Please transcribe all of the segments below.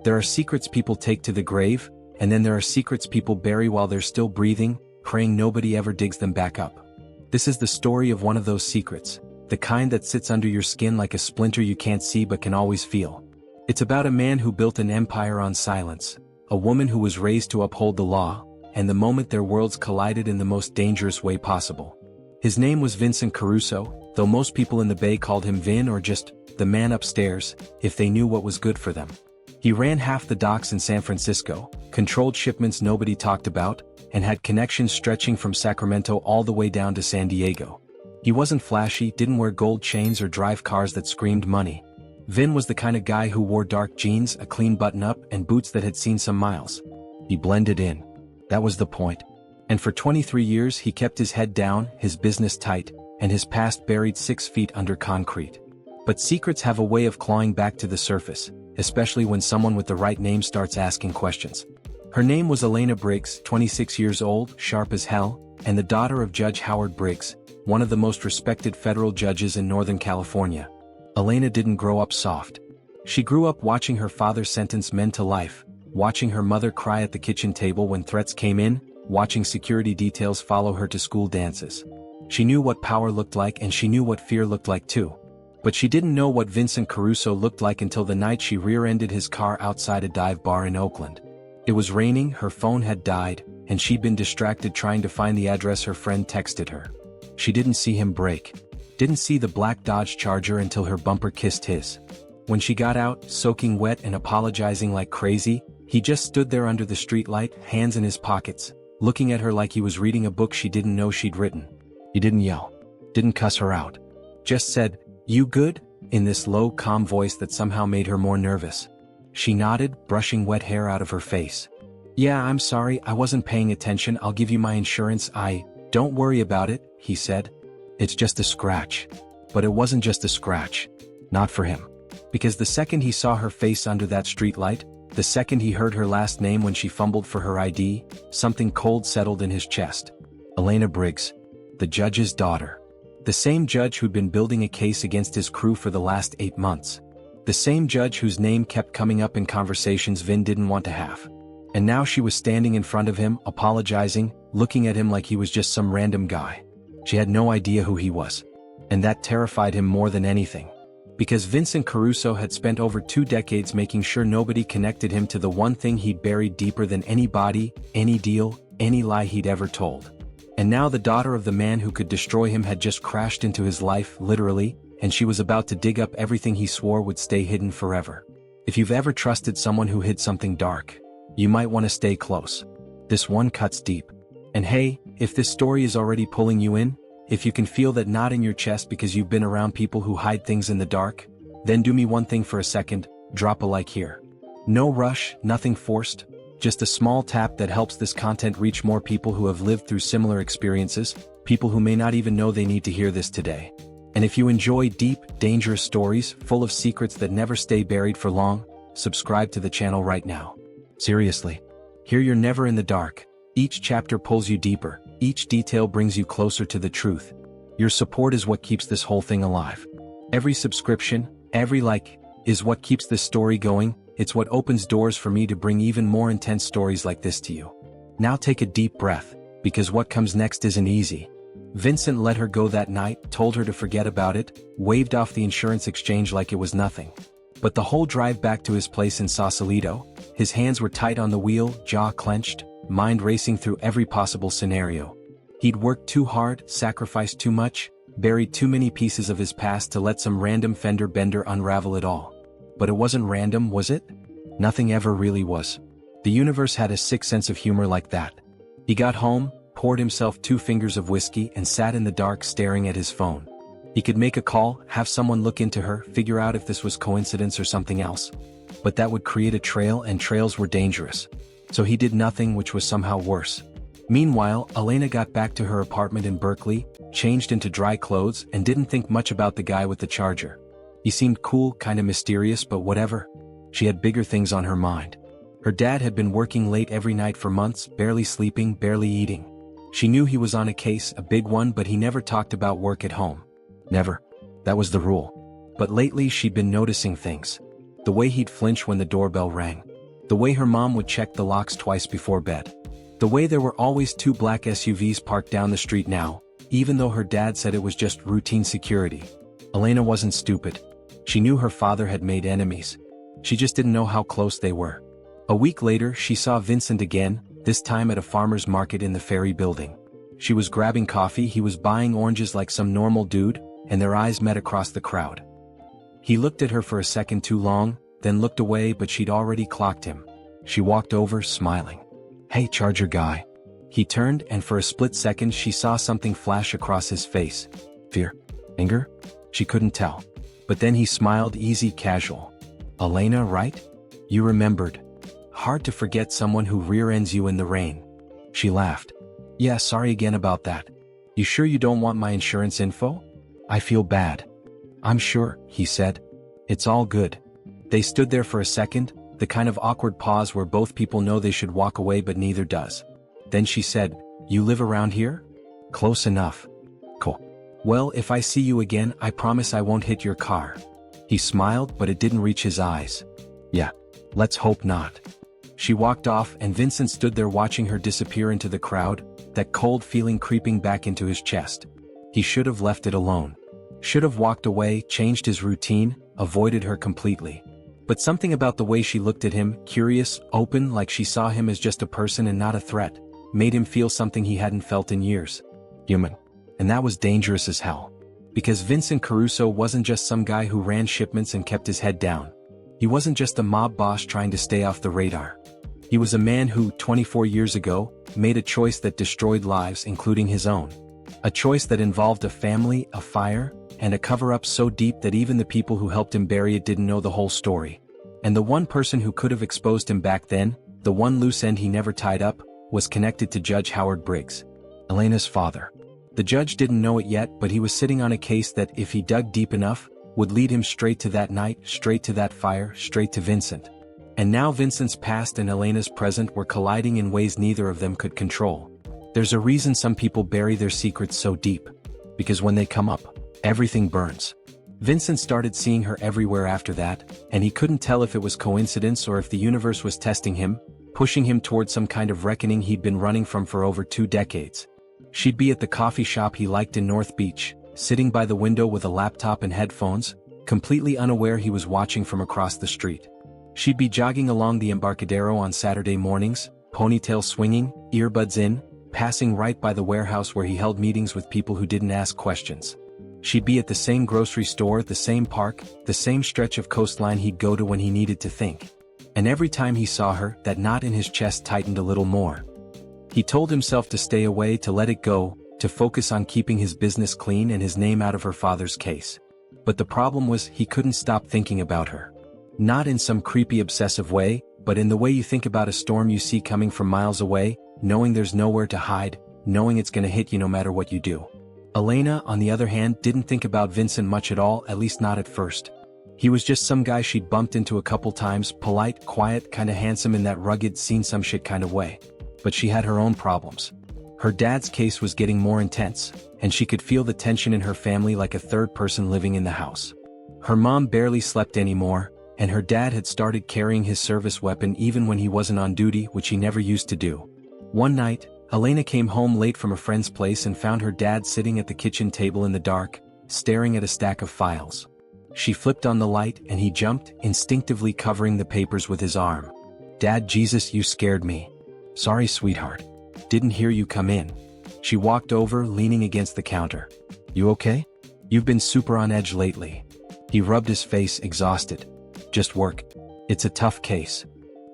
There are secrets people take to the grave, and then there are secrets people bury while they're still breathing, praying nobody ever digs them back up. This is the story of one of those secrets, the kind that sits under your skin like a splinter you can't see but can always feel. It's about a man who built an empire on silence, a woman who was raised to uphold the law, and the moment their worlds collided in the most dangerous way possible. His name was Vincent Caruso, though most people in the Bay called him Vin or just the man upstairs, if they knew what was good for them. He ran half the docks in San Francisco, controlled shipments nobody talked about, and had connections stretching from Sacramento all the way down to San Diego. He wasn't flashy, didn't wear gold chains or drive cars that screamed money. Vin was the kind of guy who wore dark jeans, a clean button-up, and boots that had seen some miles. He blended in. That was the point. And for 23 years he kept his head down, his business tight, and his past buried 6 feet under concrete. But secrets have a way of clawing back to the surface, especially when someone with the right name starts asking questions. Her name was Elena Briggs, 26 years old, sharp as hell, and the daughter of Judge Howard Briggs, one of the most respected federal judges in Northern California. Elena didn't grow up soft. She grew up watching her father sentence men to life, watching her mother cry at the kitchen table when threats came in, watching security details follow her to school dances. She knew what power looked like and she knew what fear looked like too. But she didn't know what Vincent Caruso looked like until the night she rear-ended his car outside a dive bar in Oakland. It was raining, her phone had died, and she'd been distracted trying to find the address her friend texted her. She didn't see him brake. Didn't see the black Dodge Charger until her bumper kissed his. When she got out, soaking wet and apologizing like crazy, he just stood there under the streetlight, hands in his pockets, looking at her like he was reading a book she didn't know she'd written. He didn't yell. Didn't cuss her out. Just said, "You good?" in this low, calm voice that somehow made her more nervous. She nodded, brushing wet hair out of her face. "Yeah, I'm sorry, I wasn't paying attention, I'll give you my insurance, Don't worry about it," he said. "It's just a scratch." But it wasn't just a scratch. Not for him. Because the second he saw her face under that streetlight, the second he heard her last name when she fumbled for her ID, something cold settled in his chest. Elena Briggs. The judge's daughter. The same judge who'd been building a case against his crew for the last 8 months. The same judge whose name kept coming up in conversations Vin didn't want to have. And now she was standing in front of him, apologizing, looking at him like he was just some random guy. She had no idea who he was. And that terrified him more than anything. Because Vincent Caruso had spent over 2 decades making sure nobody connected him to the one thing he'd buried deeper than anybody, any deal, any lie he'd ever told. And now the daughter of the man who could destroy him had just crashed into his life, literally, and she was about to dig up everything he swore would stay hidden forever. If you've ever trusted someone who hid something dark, you might want to stay close. This one cuts deep. And hey, if this story is already pulling you in, if you can feel that knot in your chest because you've been around people who hide things in the dark, then do me one thing for a second, drop a like here. No rush, nothing forced, just a small tap that helps this content reach more people who have lived through similar experiences, people who may not even know they need to hear this today. And if you enjoy deep, dangerous stories, full of secrets that never stay buried for long, subscribe to the channel right now. Seriously. Here you're never in the dark. Each chapter pulls you deeper, each detail brings you closer to the truth. Your support is what keeps this whole thing alive. Every subscription, every like, is what keeps this story going, it's what opens doors for me to bring even more intense stories like this to you. Now take a deep breath, because what comes next isn't easy. Vincent let her go that night, told her to forget about it, waved off the insurance exchange like it was nothing. But the whole drive back to his place in Sausalito, his hands were tight on the wheel, jaw clenched, mind racing through every possible scenario. He'd worked too hard, sacrificed too much, buried too many pieces of his past to let some random fender bender unravel it all. But it wasn't random, was it? Nothing ever really was. The universe had a sick sense of humor like that. He got home, poured himself 2 fingers of whiskey and sat in the dark staring at his phone. He could make a call, have someone look into her, figure out if this was coincidence or something else. But that would create a trail, and trails were dangerous. So he did nothing, which was somehow worse. Meanwhile, Elena got back to her apartment in Berkeley, changed into dry clothes, and didn't think much about the guy with the Charger. He seemed cool, kinda mysterious, but whatever. She had bigger things on her mind. Her dad had been working late every night for months, barely sleeping, barely eating. She knew he was on a case, a big one, but he never talked about work at home. Never. That was the rule. But lately she'd been noticing things. The way he'd flinch when the doorbell rang. The way her mom would check the locks twice before bed. The way there were always two black SUVs parked down the street now, even though her dad said it was just routine security. Elena wasn't stupid. She knew her father had made enemies. She just didn't know how close they were. A week later, she saw Vincent again, this time at a farmer's market in the Ferry building. She was grabbing coffee, he was buying oranges like some normal dude, and their eyes met across the crowd. He looked at her for a second too long, then looked away, but she'd already clocked him. She walked over, smiling. "Hey, Charger guy." He turned, and for a split second she saw something flash across his face. Fear? Anger? She couldn't tell. But then he smiled, easy, casual. "Elena, right? You remembered. Hard to forget someone who rear-ends you in the rain." She laughed. "Yeah, sorry again about that. You sure you don't want my insurance info? I feel bad." "I'm sure," he said. "It's all good." They stood there for a second, the kind of awkward pause where both people know they should walk away but neither does. Then she said, "You live around here?" "Close enough." "Cool. Well, if I see you again, I promise I won't hit your car." He smiled, but it didn't reach his eyes. "Yeah. Let's hope not." She walked off, and Vincent stood there watching her disappear into the crowd, that cold feeling creeping back into his chest. He should have left it alone. Should have walked away, changed his routine, avoided her completely. But something about the way she looked at him, curious, open, like she saw him as just a person and not a threat, made him feel something he hadn't felt in years. Human. And that was dangerous as hell. Because Vincent Caruso wasn't just some guy who ran shipments and kept his head down. He wasn't just a mob boss trying to stay off the radar. He was a man who, 24 years ago, made a choice that destroyed lives, including his own. A choice that involved a family, a fire, and a cover-up so deep that even the people who helped him bury it didn't know the whole story. And the one person who could have exposed him back then, the one loose end he never tied up, was connected to Judge Howard Briggs, Elena's father. The judge didn't know it yet, but he was sitting on a case that, if he dug deep enough, would lead him straight to that night, straight to that fire, straight to Vincent. And now Vincent's past and Elena's present were colliding in ways neither of them could control. There's a reason some people bury their secrets so deep. Because when they come up, everything burns. Vincent started seeing her everywhere after that, and he couldn't tell if it was coincidence or if the universe was testing him, pushing him toward some kind of reckoning he'd been running from for over 2 decades. She'd be at the coffee shop he liked in North Beach, sitting by the window with a laptop and headphones, completely unaware he was watching from across the street. She'd be jogging along the Embarcadero on Saturday mornings, ponytail swinging, earbuds in, passing right by the warehouse where he held meetings with people who didn't ask questions. She'd be at the same grocery store, the same park, the same stretch of coastline he'd go to when he needed to think. And every time he saw her, that knot in his chest tightened a little more. He told himself to stay away, to let it go, to focus on keeping his business clean and his name out of her father's case. But the problem was, he couldn't stop thinking about her. Not in some creepy obsessive way, but in the way you think about a storm you see coming from miles away, knowing there's nowhere to hide, knowing it's gonna hit you no matter what you do. Elena, on the other hand, didn't think about Vincent much at all, at least not at first. He was just some guy she'd bumped into a couple times, polite, quiet, kinda handsome in that rugged, seen some shit kind of way. But she had her own problems. Her dad's case was getting more intense, and she could feel the tension in her family like a third person living in the house. Her mom barely slept anymore, and her dad had started carrying his service weapon even when he wasn't on duty, which he never used to do. One night, Elena came home late from a friend's place and found her dad sitting at the kitchen table in the dark, staring at a stack of files. She flipped on the light and he jumped, instinctively covering the papers with his arm. "Dad, Jesus, you scared me." "Sorry, sweetheart. Didn't hear you come in." She walked over, leaning against the counter. "You okay? You've been super on edge lately." He rubbed his face, exhausted. "Just work. It's a tough case."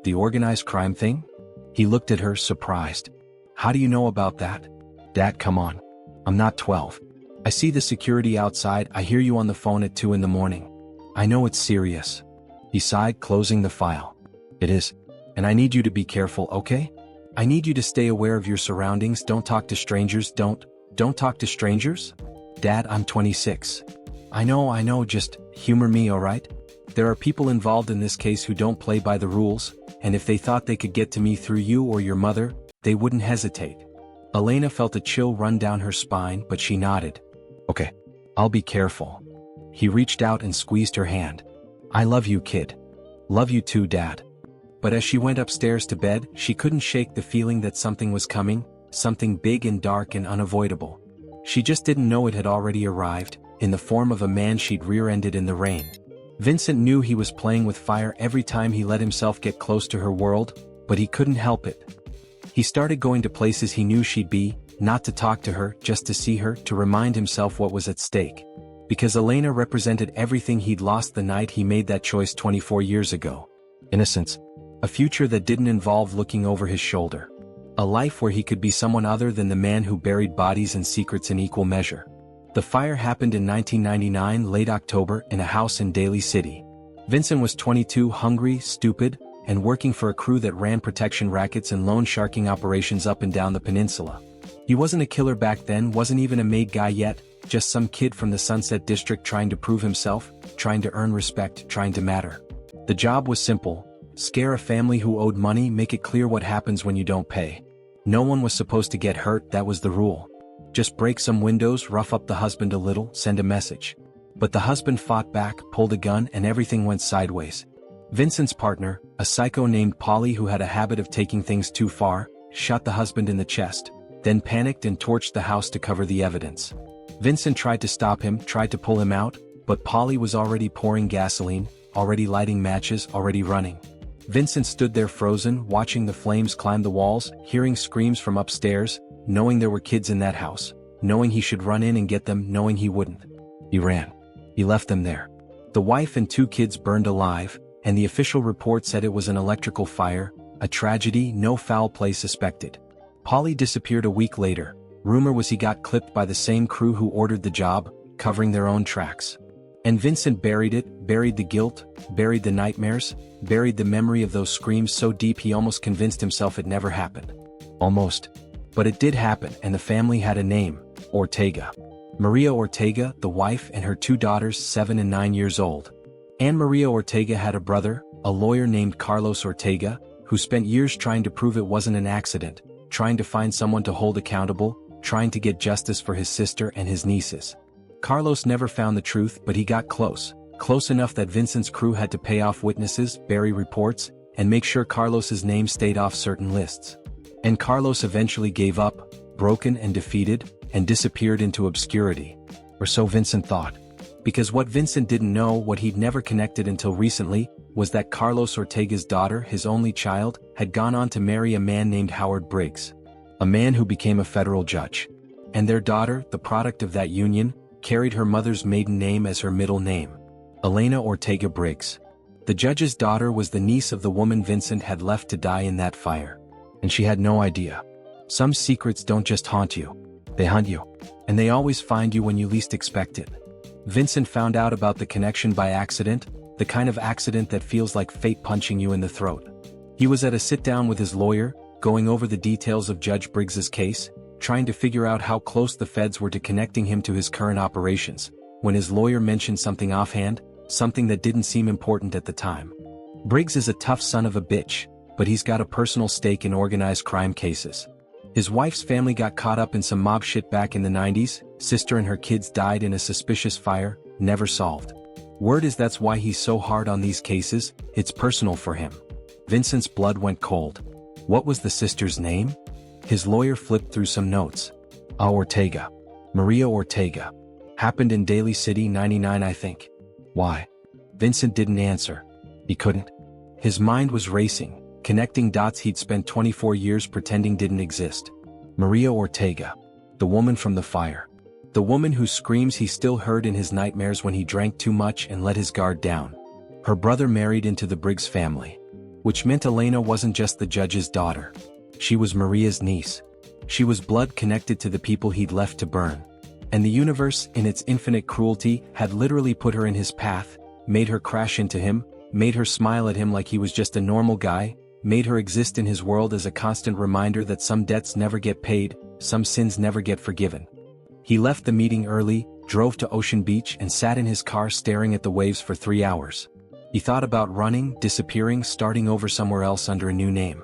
"The organized crime thing?" He looked at her, surprised. "How do you know about that?" "Dad, come on. I'm not 12. I see the security outside, I hear you on the phone at 2 in the morning. I know it's serious." He sighed, closing the file. "It is. And I need you to be careful, okay? I need you to stay aware of your surroundings, don't talk to strangers, don't talk to strangers?" "Dad, I'm 26. I know, just humor me, alright? There are people involved in this case who don't play by the rules, and if they thought they could get to me through you or your mother, they wouldn't hesitate." Elena felt a chill run down her spine, but she nodded. "Okay, I'll be careful." He reached out and squeezed her hand. "I love you, kid." "Love you too, Dad." But as she went upstairs to bed, she couldn't shake the feeling that something was coming, something big and dark and unavoidable. She just didn't know it had already arrived, in the form of a man she'd rear-ended in the rain. Vincent knew he was playing with fire every time he let himself get close to her world, but he couldn't help it. He started going to places he knew she'd be, not to talk to her, just to see her, to remind himself what was at stake. Because Elena represented everything he'd lost the night he made that choice 24 years ago. Innocence. A future that didn't involve looking over his shoulder. A life where he could be someone other than the man who buried bodies and secrets in equal measure. The fire happened in 1999, late October, in a house in Daly City. Vincent was 22, hungry, stupid, and working for a crew that ran protection rackets and loan sharking operations up and down the peninsula. He wasn't a killer back then, wasn't even a made guy yet, just some kid from the Sunset District trying to prove himself, trying to earn respect, trying to matter. The job was simple. Scare a family who owed money, make it clear what happens when you don't pay. No one was supposed to get hurt, that was the rule. Just break some windows, rough up the husband a little, send a message. But the husband fought back, pulled a gun, and everything went sideways. Vincent's partner, a psycho named Polly who had a habit of taking things too far, shot the husband in the chest, then panicked and torched the house to cover the evidence. Vincent tried to stop him, tried to pull him out, but Polly was already pouring gasoline, already lighting matches, already running. Vincent stood there frozen, watching the flames climb the walls, hearing screams from upstairs, knowing there were kids in that house, knowing he should run in and get them, knowing he wouldn't. He ran. He left them there. The wife and 2 kids burned alive, and the official report said it was an electrical fire, a tragedy, no foul play suspected. Polly disappeared a week later. Rumor was he got clipped by the same crew who ordered the job, covering their own tracks. And Vincent buried it, buried the guilt, buried the nightmares, buried the memory of those screams so deep he almost convinced himself it never happened. Almost. But it did happen, and the family had a name: Ortega. Maria Ortega, the wife, and her 2 daughters, 7 and 9 years old. Anne Maria Ortega had a brother, a lawyer named Carlos Ortega, who spent years trying to prove it wasn't an accident, trying to find someone to hold accountable, trying to get justice for his sister and his nieces. Carlos never found the truth, but he got close enough that Vincent's crew had to pay off witnesses, bury reports, and make sure Carlos's name stayed off certain lists. And Carlos eventually gave up, broken and defeated, and disappeared into obscurity. Or so Vincent thought. Because what Vincent didn't know, what he'd never connected until recently, was that Carlos Ortega's daughter, his only child, had gone on to marry a man named Howard Briggs. A man who became a federal judge. And their daughter, the product of that union, carried her mother's maiden name as her middle name. Elena Ortega Briggs. The judge's daughter was the niece of the woman Vincent had left to die in that fire. And she had no idea. Some secrets don't just haunt you. They hunt you. And they always find you when you least expect it. Vincent found out about the connection by accident, the kind of accident that feels like fate punching you in the throat. He was at a sit-down with his lawyer, going over the details of Judge Briggs's case, trying to figure out how close the feds were to connecting him to his current operations, when his lawyer mentioned something offhand, something that didn't seem important at the time. Briggs is a tough son of a bitch, but he's got a personal stake in organized crime cases. His wife's family got caught up in some mob shit back in the 90s, sister and her kids died in a suspicious fire, never solved. Word is that's why he's so hard on these cases, it's personal for him. Vincent's blood went cold. What was the sister's name? His lawyer flipped through some notes. Ortega. Maria Ortega. Happened in Daly City, 99 I think. Why? Vincent didn't answer. He couldn't. His mind was racing, connecting dots he'd spent 24 years pretending didn't exist. Maria Ortega. The woman from the fire. The woman whose screams he still heard in his nightmares when he drank too much and let his guard down. Her brother married into the Briggs family. Which meant Elena wasn't just the judge's daughter. She was Maria's niece. She was blood connected to the people he'd left to burn. And the universe, in its infinite cruelty, had literally put her in his path, made her crash into him, made her smile at him like he was just a normal guy, made her exist in his world as a constant reminder that some debts never get paid, some sins never get forgiven. He left the meeting early, drove to Ocean Beach and sat in his car staring at the waves for 3 hours. He thought about running, disappearing, starting over somewhere else under a new name.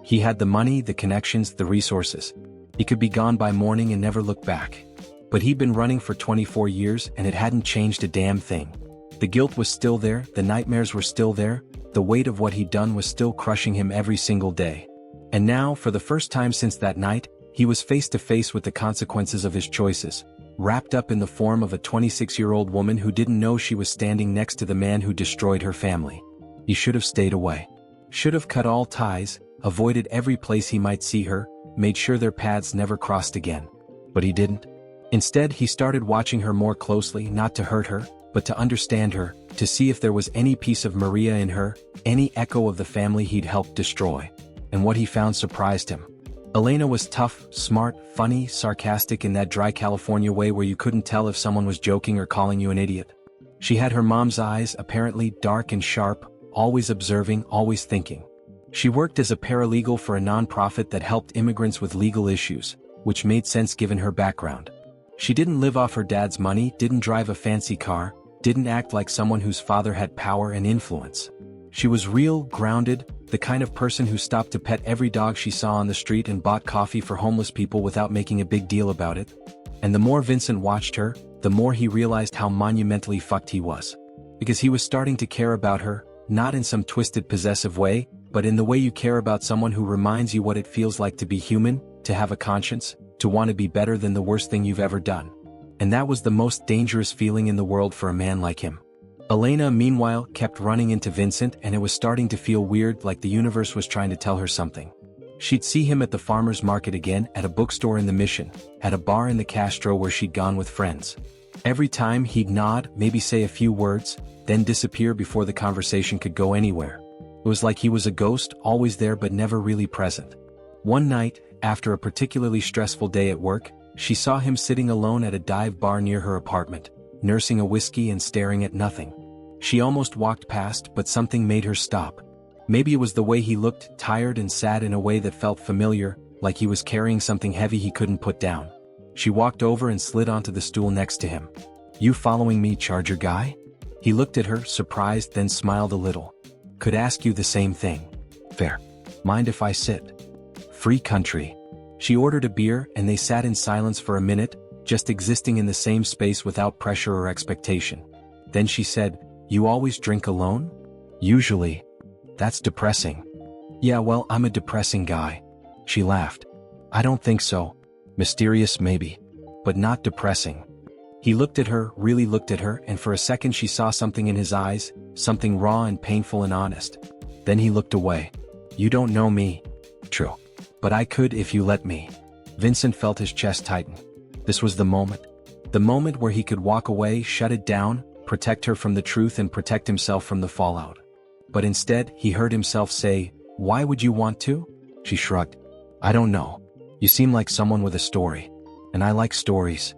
He had the money, the connections, the resources. He could be gone by morning and never look back. But he'd been running for 24 years and it hadn't changed a damn thing. The guilt was still there, the nightmares were still there, The weight of what he'd done was still crushing him every single day. And now, for the first time since that night, he was face to face with the consequences of his choices, wrapped up in the form of a 26-year-old woman who didn't know she was standing next to the man who destroyed her family. He should have stayed away. Should have cut all ties, avoided every place he might see her, made sure their paths never crossed again. But he didn't. Instead, he started watching her more closely, not to hurt her, but to understand her, to see if there was any piece of Maria in her, any echo of the family he'd helped destroy. And what he found surprised him. Elena was tough, smart, funny, sarcastic in that dry California way where you couldn't tell if someone was joking or calling you an idiot. She had her mom's eyes, apparently dark and sharp, always observing, always thinking. She worked as a paralegal for a nonprofit that helped immigrants with legal issues, which made sense given her background. She didn't live off her dad's money, didn't drive a fancy car, didn't act like someone whose father had power and influence. She was real, grounded, the kind of person who stopped to pet every dog she saw on the street and bought coffee for homeless people without making a big deal about it. And the more Vincent watched her, the more he realized how monumentally fucked he was. Because he was starting to care about her, not in some twisted possessive way, but in the way you care about someone who reminds you what it feels like to be human, to have a conscience, to want to be better than the worst thing you've ever done. And that was the most dangerous feeling in the world for a man like him. Elena, meanwhile, kept running into Vincent, and it was starting to feel weird, like the universe was trying to tell her something. She'd see him at the farmer's market again, at a bookstore in the Mission, at a bar in the Castro where she'd gone with friends. Every time he'd nod, maybe say a few words, then disappear before the conversation could go anywhere. It was like he was a ghost, always there but never really present. One night, after a particularly stressful day at work, she saw him sitting alone at a dive bar near her apartment, nursing a whiskey and staring at nothing. She almost walked past, but something made her stop. Maybe it was the way he looked, tired and sad in a way that felt familiar, like he was carrying something heavy he couldn't put down. She walked over and slid onto the stool next to him. "You following me, Charger guy?" He looked at her, surprised, then smiled a little. "Could ask you the same thing." "Fair. Mind if I sit?" "Free country." She ordered a beer, and they sat in silence for a minute, just existing in the same space without pressure or expectation. Then she said, "You always drink alone?" "Usually." "That's depressing." "Yeah, well, I'm a depressing guy." She laughed. "I don't think so. Mysterious maybe. But not depressing." He looked at her, really looked at her, and for a second she saw something in his eyes, something raw and painful and honest. Then he looked away. "You don't know me." "True. But I could if you let me." Vincent felt his chest tighten. This was the moment. The moment where he could walk away, shut it down, protect her from the truth and protect himself from the fallout. But instead, he heard himself say, "Why would you want to?" She shrugged. "I don't know. You seem like someone with a story. And I like stories."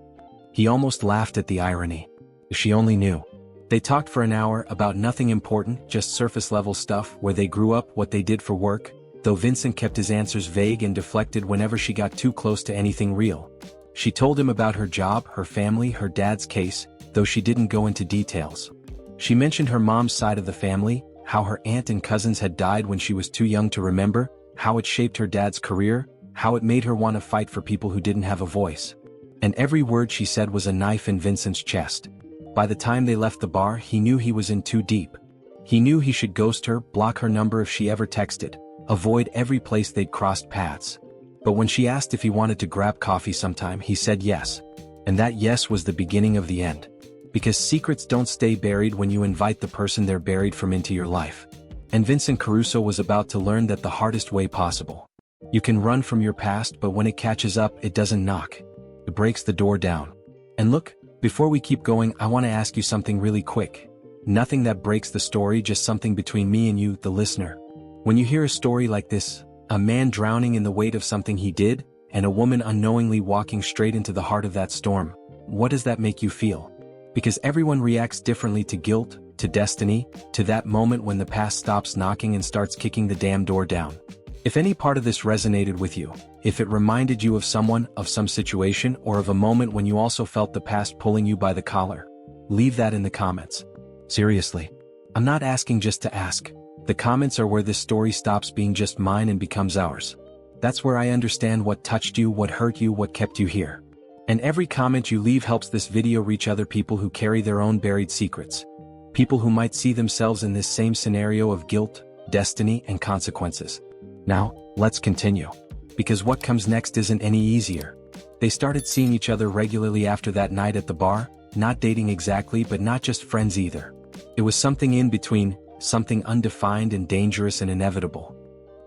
He almost laughed at the irony. If she only knew. They talked for an hour about nothing important, just surface-level stuff, where they grew up, what they did for work, though Vincent kept his answers vague and deflected whenever she got too close to anything real. She told him about her job, her family, her dad's case, though she didn't go into details. She mentioned her mom's side of the family, how her aunt and cousins had died when she was too young to remember, how it shaped her dad's career, how it made her want to fight for people who didn't have a voice. And every word she said was a knife in Vincent's chest. By the time they left the bar, he knew he was in too deep. He knew he should ghost her, block her number if she ever texted, avoid every place they'd crossed paths. But when she asked if he wanted to grab coffee sometime, he said yes. And that yes was the beginning of the end. Because secrets don't stay buried when you invite the person they're buried from into your life. And Vincent Caruso was about to learn that the hardest way possible. You can run from your past, but when it catches up, it doesn't knock. It breaks the door down. And look, before we keep going, I want to ask you something really quick. Nothing that breaks the story, just something between me and you, the listener. When you hear a story like this, a man drowning in the weight of something he did, and a woman unknowingly walking straight into the heart of that storm, what does that make you feel? Because everyone reacts differently to guilt, to destiny, to that moment when the past stops knocking and starts kicking the damn door down. If any part of this resonated with you, if it reminded you of someone, of some situation, or of a moment when you also felt the past pulling you by the collar, leave that in the comments. Seriously. I'm not asking just to ask. The comments are where this story stops being just mine and becomes ours. That's where I understand what touched you, what hurt you, what kept you here. And every comment you leave helps this video reach other people who carry their own buried secrets. People who might see themselves in this same scenario of guilt, destiny, and consequences. Now, let's continue. Because what comes next isn't any easier. They started seeing each other regularly after that night at the bar, not dating exactly but not just friends either. It was something in between, something undefined and dangerous and inevitable.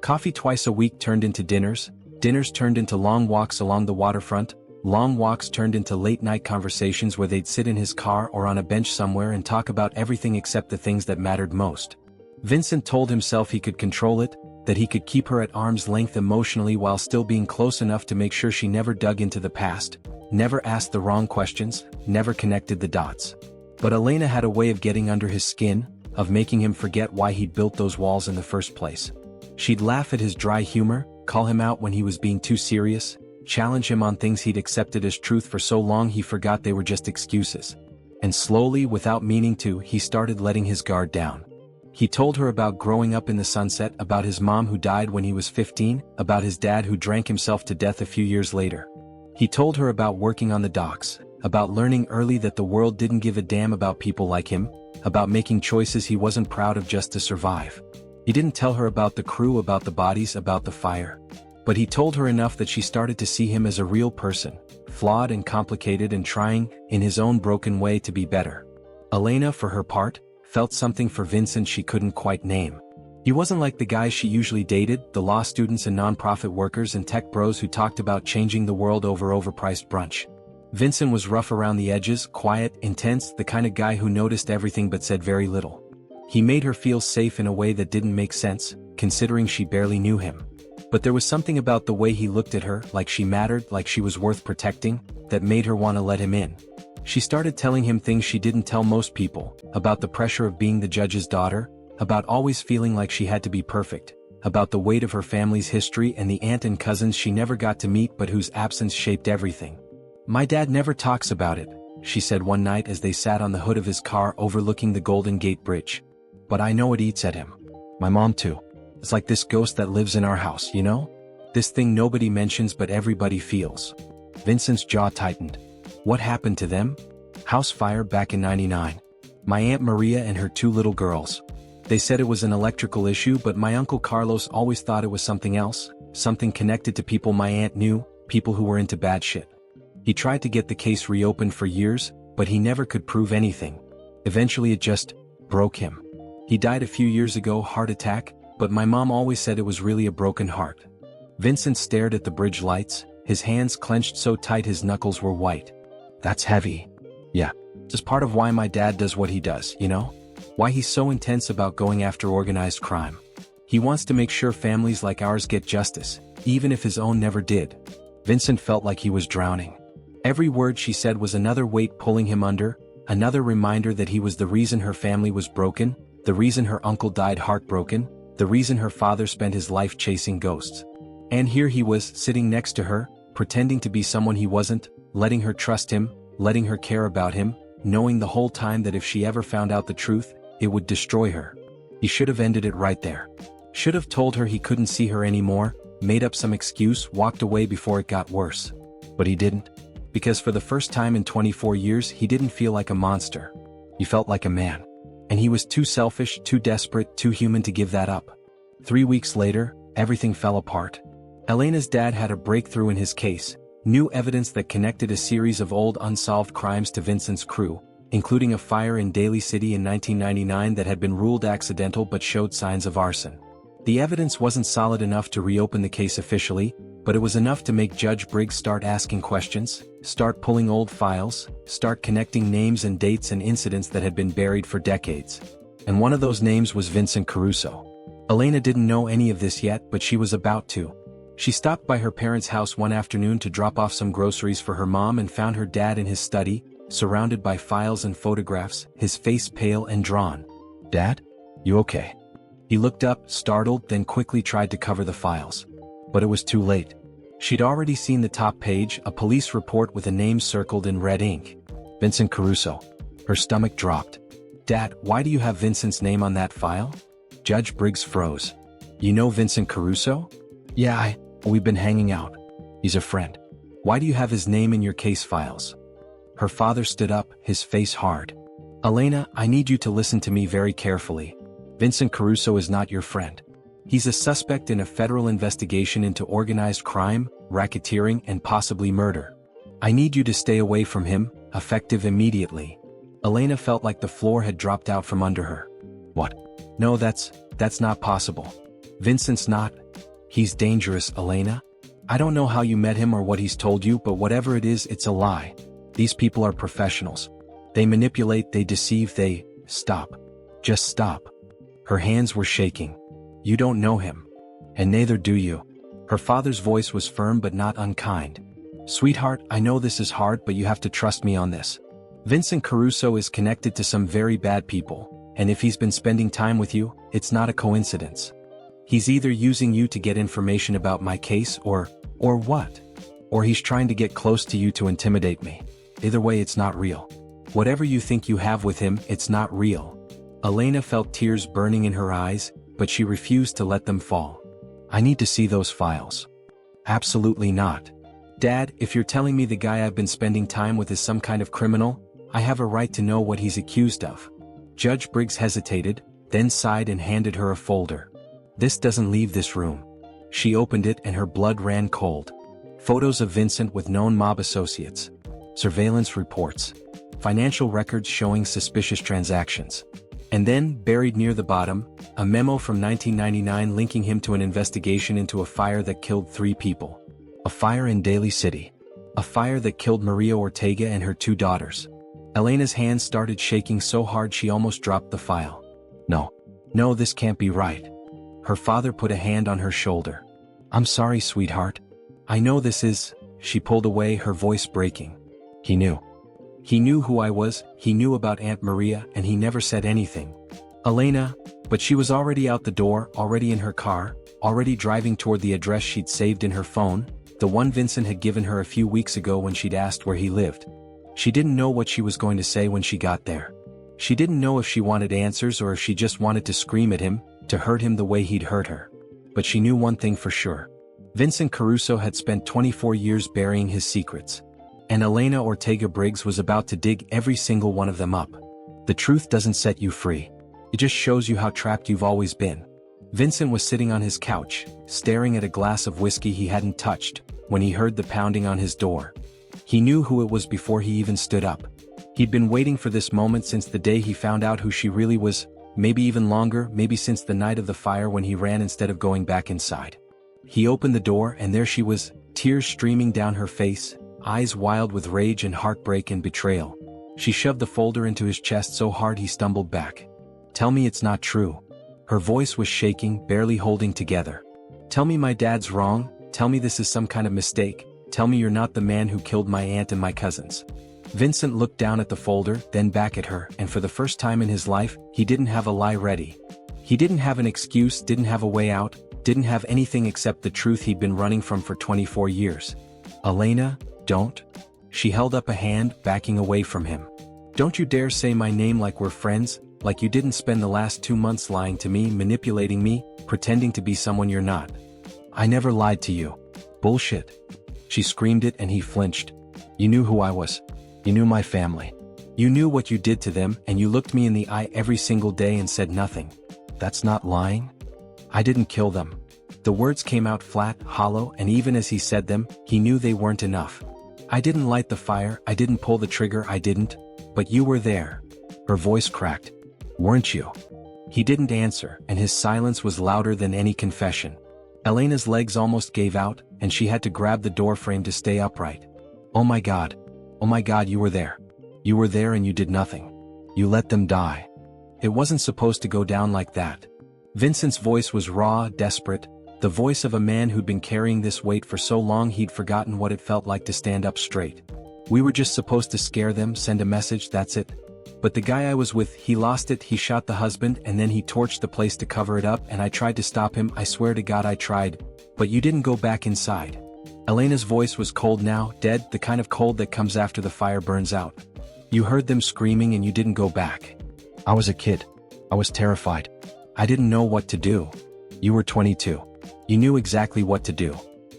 Coffee twice a week turned into dinners, dinners turned into long walks along the waterfront, long walks turned into late-night conversations where they'd sit in his car or on a bench somewhere and talk about everything except the things that mattered most. Vincent told himself he could control it, that he could keep her at arm's length emotionally while still being close enough to make sure she never dug into the past, never asked the wrong questions, never connected the dots. But Elena had a way of getting under his skin, of making him forget why he'd built those walls in the first place. She'd laugh at his dry humor, call him out when he was being too serious, challenge him on things he'd accepted as truth for so long he forgot they were just excuses. And slowly, without meaning to, he started letting his guard down. He told her about growing up in the Sunset, about his mom who died when he was 15, about his dad who drank himself to death a few years later. He told her about working on the docks, about learning early that the world didn't give a damn about people like him, about making choices he wasn't proud of just to survive. He didn't tell her about the crew, about the bodies, about the fire. But he told her enough that she started to see him as a real person, flawed and complicated and trying, in his own broken way, to be better. Elena, for her part, felt something for Vincent she couldn't quite name. He wasn't like the guys she usually dated, the law students and non-profit workers and tech bros who talked about changing the world over overpriced brunch. Vincent was rough around the edges, quiet, intense, the kind of guy who noticed everything but said very little. He made her feel safe in a way that didn't make sense, considering she barely knew him. But there was something about the way he looked at her, like she mattered, like she was worth protecting, that made her want to let him in. She started telling him things she didn't tell most people, about the pressure of being the judge's daughter, about always feeling like she had to be perfect, about the weight of her family's history and the aunt and cousins she never got to meet but whose absence shaped everything. "My dad never talks about it," she said one night as they sat on the hood of his car overlooking the Golden Gate Bridge. "But I know it eats at him. My mom too. It's like this ghost that lives in our house, you know? This thing nobody mentions but everybody feels." Vincent's jaw tightened. What happened to them? House fire back in '99. My Aunt Maria and her 2 little girls. They said it was an electrical issue, but my Uncle Carlos always thought it was something else, something connected to people my aunt knew, people who were into bad shit. He tried to get the case reopened for years, but he never could prove anything. Eventually it just broke him. He died a few years ago, heart attack, but my mom always said it was really a broken heart. Vincent stared at the bridge lights, his hands clenched so tight his knuckles were white. "That's heavy." "Yeah. Just part of why my dad does what he does, you know? Why he's so intense about going after organized crime. He wants to make sure families like ours get justice, even if his own never did." Vincent felt like he was drowning. Every word she said was another weight pulling him under, another reminder that he was the reason her family was broken, the reason her uncle died heartbroken, the reason her father spent his life chasing ghosts. And here he was, sitting next to her, pretending to be someone he wasn't, letting her trust him, letting her care about him, knowing the whole time that if she ever found out the truth, it would destroy her. He should have ended it right there. Should have told her he couldn't see her anymore, made up some excuse, walked away before it got worse. But he didn't. Because for the first time in 24 years he didn't feel like a monster. He felt like a man. And he was too selfish, too desperate, too human to give that up. 3 weeks later, everything fell apart. Elena's dad had a breakthrough in his case, new evidence that connected a series of old unsolved crimes to Vincent's crew, including a fire in Daly City in 1999 that had been ruled accidental but showed signs of arson. The evidence wasn't solid enough to reopen the case officially, but it was enough to make Judge Briggs start asking questions, start pulling old files, start connecting names and dates and incidents that had been buried for decades. And one of those names was Vincent Caruso. Elena didn't know any of this yet, but she was about to. She stopped by her parents' house one afternoon to drop off some groceries for her mom and found her dad in his study, surrounded by files and photographs, his face pale and drawn. "Dad? You okay?" He looked up, startled, then quickly tried to cover the files. But it was too late. She'd already seen the top page, a police report with a name circled in red ink. Vincent Caruso. Her stomach dropped. "Dad, why do you have Vincent's name on that file?" Judge Briggs froze. "You know Vincent Caruso?" "Yeah, we've been hanging out. He's a friend." "Why do you have his name in your case files?" Her father stood up, his face hard. Elena, I need you to listen to me very carefully. Vincent Caruso is not your friend. He's a suspect in a federal investigation into organized crime, racketeering, and possibly murder. I need you to stay away from him, effective immediately. Elena felt like the floor had dropped out from under her. What? No, that's not possible. Vincent's not. He's dangerous, Elena. I don't know how you met him or what he's told you, but whatever it is, it's a lie. These people are professionals. They manipulate, they deceive, they... Stop. Just stop. Her hands were shaking. You don't know him. And neither do you. Her father's voice was firm but not unkind. Sweetheart, I know this is hard, but you have to trust me on this. Vincent Caruso is connected to some very bad people, and if he's been spending time with you, it's not a coincidence. He's either using you to get information about my case or what? Or he's trying to get close to you to intimidate me. Either way, it's not real. Whatever you think you have with him, it's not real. Elena felt tears burning in her eyes, but she refused to let them fall. I need to see those files. Absolutely not. Dad, if you're telling me the guy I've been spending time with is some kind of criminal, I have a right to know what he's accused of. Judge Briggs hesitated, then sighed and handed her a folder. This doesn't leave this room. She opened it and her blood ran cold. Photos of Vincent with known mob associates. Surveillance reports. Financial records showing suspicious transactions. And then, buried near the bottom, a memo from 1999 linking him to an investigation into a fire that killed 3 people. A fire in Daly City. A fire that killed Maria Ortega and her 2 daughters. Elena's hands started shaking so hard she almost dropped the file. No, this can't be right. Her father put a hand on her shoulder. I'm sorry, sweetheart. I know this is... She pulled away, her voice breaking. He knew. He knew who I was, he knew about Aunt Maria, and he never said anything. Elena, but she was already out the door, already in her car, already driving toward the address she'd saved in her phone, the one Vincent had given her a few weeks ago when she'd asked where he lived. She didn't know what she was going to say when she got there. She didn't know if she wanted answers or if she just wanted to scream at him, to hurt him the way he'd hurt her. But she knew one thing for sure. Vincent Caruso had spent 24 years burying his secrets. And Elena Ortega Briggs was about to dig every single one of them up. The truth doesn't set you free. It just shows you how trapped you've always been. Vincent was sitting on his couch, staring at a glass of whiskey he hadn't touched, when he heard the pounding on his door. He knew who it was before he even stood up. He'd been waiting for this moment since the day he found out who she really was, maybe even longer, maybe since the night of the fire when he ran instead of going back inside. He opened the door and there she was, tears streaming down her face, eyes wild with rage and heartbreak and betrayal. She shoved the folder into his chest so hard he stumbled back. Tell me it's not true. Her voice was shaking, barely holding together. Tell me my dad's wrong, tell me this is some kind of mistake, tell me you're not the man who killed my aunt and my cousins. Vincent looked down at the folder, then back at her, and for the first time in his life, he didn't have a lie ready. He didn't have an excuse, didn't have a way out, didn't have anything except the truth he'd been running from for 24 years. Elena, don't. She held up a hand, backing away from him. Don't you dare say my name like we're friends, like you didn't spend the last 2 months lying to me, manipulating me, pretending to be someone you're not. I never lied to you. Bullshit. She screamed it and he flinched. You knew who I was. You knew my family. You knew what you did to them, and you looked me in the eye every single day and said nothing. That's not lying? I didn't kill them. The words came out flat, hollow, and even as he said them, he knew they weren't enough. I didn't light the fire, I didn't pull the trigger, I didn't. But you were there. Her voice cracked. Weren't you? He didn't answer, and his silence was louder than any confession. Elena's legs almost gave out, and she had to grab the doorframe to stay upright. Oh my God, you were there. You were there and you did nothing. You let them die. It wasn't supposed to go down like that. Vincent's voice was raw, desperate, the voice of a man who'd been carrying this weight for so long he'd forgotten what it felt like to stand up straight. We were just supposed to scare them, send a message, that's it. But the guy I was with, he lost it, he shot the husband, and then he torched the place to cover it up, and I tried to stop him, I swear to God I tried. But you didn't go back inside. Elena's voice was cold now, dead, the kind of cold that comes after the fire burns out. You heard them screaming and you didn't go back. I was a kid. I was terrified. I didn't know what to do. You were 22. You knew exactly what to do.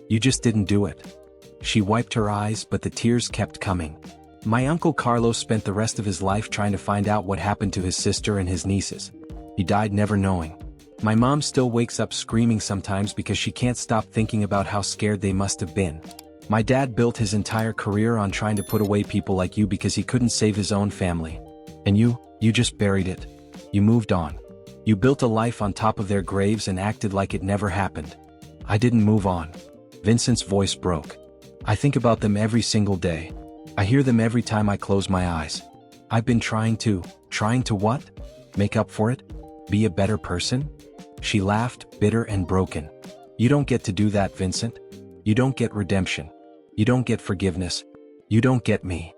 You just didn't do it. She wiped her eyes, but the tears kept coming. My uncle Carlos spent the rest of his life trying to find out what happened to his sister and his nieces. He died never knowing. My mom still wakes up screaming sometimes because she can't stop thinking about how scared they must have been. My dad built his entire career on trying to put away people like you because he couldn't save his own family. And you just buried it. You moved on. You built a life on top of their graves and acted like it never happened. I didn't move on. Vincent's voice broke. I think about them every single day. I hear them every time I close my eyes. I've been trying to what? Make up for it? Be a better person? She laughed, bitter and broken. You don't get to do that, Vincent. You don't get redemption. You don't get forgiveness. You don't get me.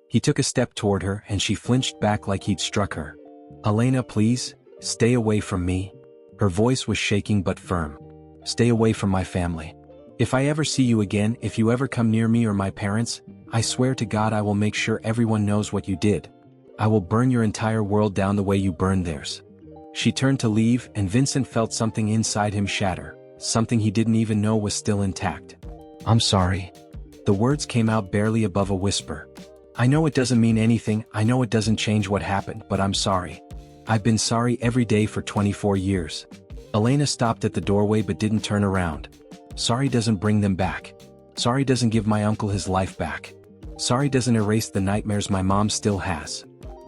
He took a step toward her and she flinched back like he'd struck her. Elena, please, stay away from me. Her voice was shaking but firm. Stay away from my family. If I ever see you again, if you ever come near me or my parents, I swear to God I will make sure everyone knows what you did. I will burn your entire world down the way you burned theirs. She turned to leave and Vincent felt something inside him shatter, something he didn't even know was still intact. I'm sorry. The words came out barely above a whisper. I know it doesn't mean anything, I know it doesn't change what happened, but I'm sorry. I've been sorry every day for 24 years. Elena stopped at the doorway but didn't turn around. Sorry doesn't bring them back. Sorry doesn't give my uncle his life back. Sorry doesn't erase the nightmares my mom still has.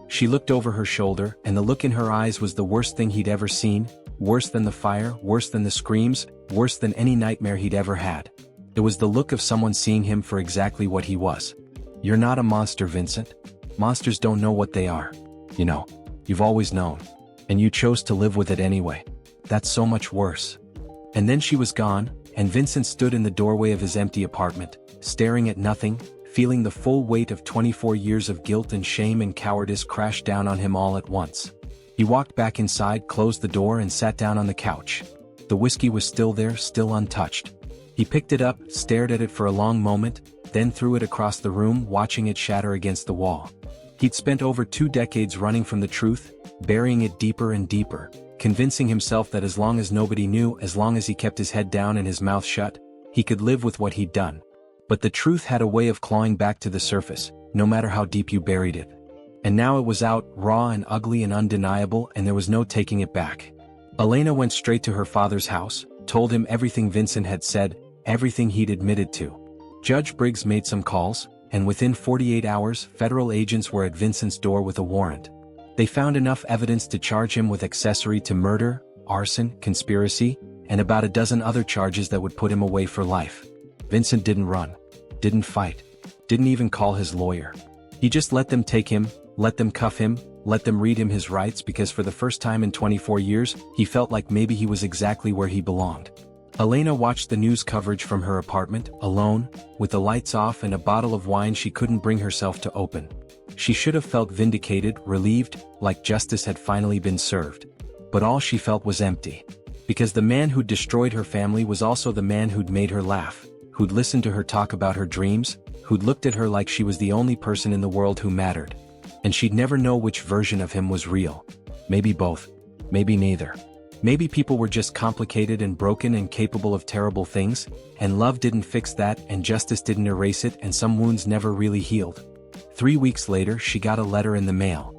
She looked over her shoulder, and the look in her eyes was the worst thing he'd ever seen, worse than the fire, worse than the screams, worse than any nightmare he'd ever had. It was the look of someone seeing him for exactly what he was. You're not a monster, Vincent. Monsters don't know what they are. You know, you've always known. And you chose to live with it anyway. That's so much worse. And then she was gone, and Vincent stood in the doorway of his empty apartment, staring at nothing, feeling the full weight of 24 years of guilt and shame and cowardice crash down on him all at once. He walked back inside, closed the door and sat down on the couch. The whiskey was still there, still untouched. He picked it up, stared at it for a long moment, then threw it across the room, watching it shatter against the wall. He'd spent over 2 decades running from the truth, burying it deeper and deeper, convincing himself that as long as nobody knew, as long as he kept his head down and his mouth shut, he could live with what he'd done. But the truth had a way of clawing back to the surface, no matter how deep you buried it. And now it was out, raw and ugly and undeniable, and there was no taking it back. Elena went straight to her father's house, told him everything Vincent had said, everything he'd admitted to. Judge Briggs made some calls, and within 48 hours, federal agents were at Vincent's door with a warrant. They found enough evidence to charge him with accessory to murder, arson, conspiracy, and about a dozen other charges that would put him away for life. Vincent didn't run, didn't fight, didn't even call his lawyer. He just let them take him, let them cuff him, let them read him his rights, because for the first time in 24 years, he felt like maybe he was exactly where he belonged. Elena watched the news coverage from her apartment, alone, with the lights off and a bottle of wine she couldn't bring herself to open. She should have felt vindicated, relieved, like justice had finally been served. But all she felt was empty. Because the man who'd destroyed her family was also the man who'd made her laugh, who'd listened to her talk about her dreams, who'd looked at her like she was the only person in the world who mattered. And she'd never know which version of him was real. Maybe both. Maybe neither. Maybe people were just complicated and broken and capable of terrible things, and love didn't fix that, and justice didn't erase it, and some wounds never really healed. 3 weeks later, she got a letter in the mail.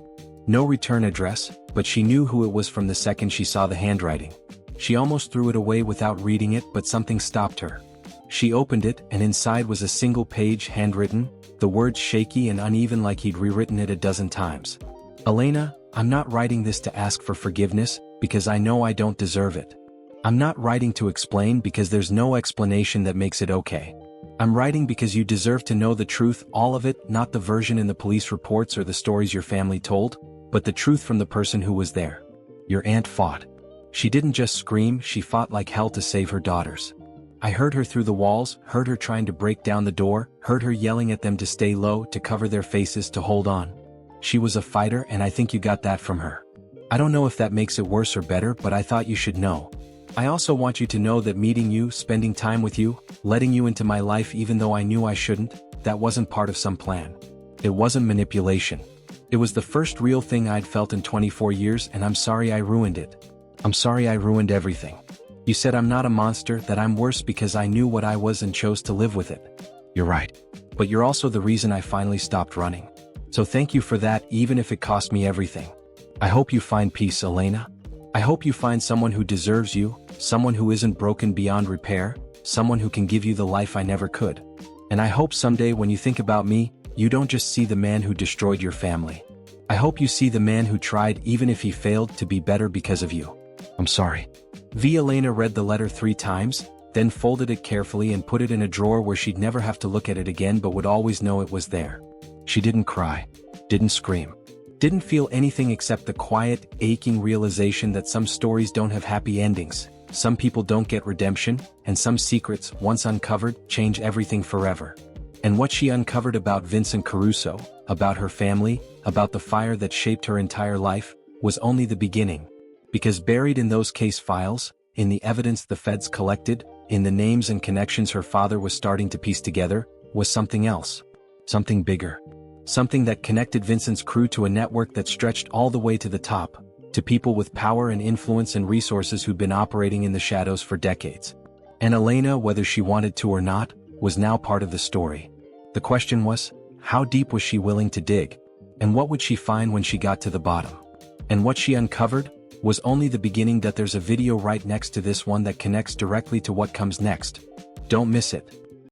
No return address, but she knew who it was from the second she saw the handwriting. She almost threw it away without reading it, but something stopped her. She opened it, and inside was a single page, handwritten, the words shaky and uneven like he'd rewritten it a dozen times. Elena, I'm not writing this to ask for forgiveness, because I know I don't deserve it. I'm not writing to explain, because there's no explanation that makes it okay. I'm writing because you deserve to know the truth, all of it, not the version in the police reports or the stories your family told, but the truth from the person who was there. Your aunt fought. She didn't just scream, she fought like hell to save her daughters. I heard her through the walls, heard her trying to break down the door, heard her yelling at them to stay low, to cover their faces, to hold on. She was a fighter, and I think you got that from her. I don't know if that makes it worse or better, but I thought you should know. I also want you to know that meeting you, spending time with you, letting you into my life even though I knew I shouldn't, that wasn't part of some plan. It wasn't manipulation. It was the first real thing I'd felt in 24 years, and I'm sorry I ruined it. I'm sorry I ruined everything. You said I'm not a monster, that I'm worse because I knew what I was and chose to live with it. You're right. but you're also the reason I finally stopped running. So thank you for that, even if it cost me everything. I hope you find peace, Elena. I hope you find someone who deserves you, someone who isn't broken beyond repair, someone who can give you the life I never could. And I hope someday when you think about me, you don't just see the man who destroyed your family. I hope you see the man who tried even if he failed to be better because of you. I'm sorry. Elena read the letter 3 times, then folded it carefully and put it in a drawer where she'd never have to look at it again but would always know it was there. She didn't cry, didn't scream, didn't feel anything except the quiet, aching realization that some stories don't have happy endings, some people don't get redemption, and some secrets, once uncovered, change everything forever. And what she uncovered about Vincent Caruso, about her family, about the fire that shaped her entire life, was only the beginning. Because buried in those case files, in the evidence the feds collected, in the names and connections her father was starting to piece together, was something else. Something bigger. Something that connected Vincent's crew to a network that stretched all the way to the top, to people with power and influence and resources who'd been operating in the shadows for decades. And Elena, whether she wanted to or not, was now part of the story. The question was, how deep was she willing to dig? And what would she find when she got to the bottom? And what she uncovered was only the beginning. That there's a video right next to this one that connects directly to what comes next. Don't miss it.